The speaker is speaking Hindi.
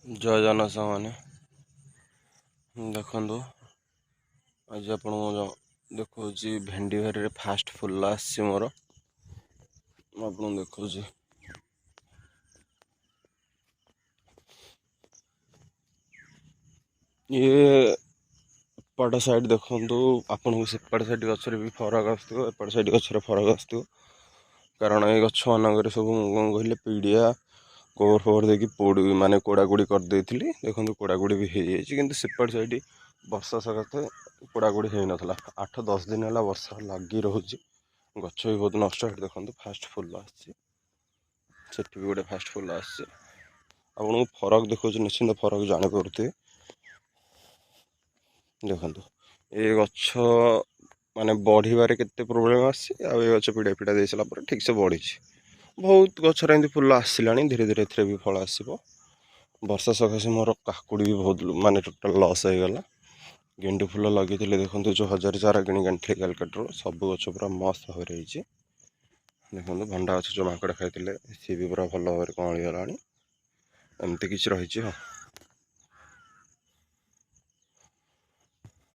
जय जनसा मैंने देखु आज आप देखो भेंडी भारी फास्ट फुल आसी मोर आप देखो ये पट साइड देखु आपन को सेपट साइड गचर भी फरक आसपट साइड गचर फरक आस कारण ये गछ मानक सब कौन कहले पीड़िया कवर फवर देखिए पोड़ माने कोड़ाकोड़ी करदे देखो कोड़ाकोड़ी भी हो जाए कि सेपट साइड वर्षा सकाशे कोड़ाकोड़ी हो नाला 8-10 दिन है वर्षा लगी रोचे गच भी बहुत नष्ट देखो फास्ट फुल आठ भी गोटे फास्ट फुल आपको फरक देखो निश्चिंत फरक जापे देखो ये गछ माने बढ़िबारे केते प्रोब्लेम आसी गछ पीड़ा पीड़ा दे सारा ठीक से बढ़ी बहुत गचर एमती फुल आसला धीरे धीरे ए भी फल आसो वर्षा सकाशे मोर काकुड़ी भी बहुत माने टोटाल लस हो गला गेंडू फुल लगे देखो जो 1000 चारा कि कालकाटर सब गच पूरा मस्त भाव देखो भंडा गछ जो माकड़ खाई सी भी पूरा भल भाव कमली गला एमती किसी रही।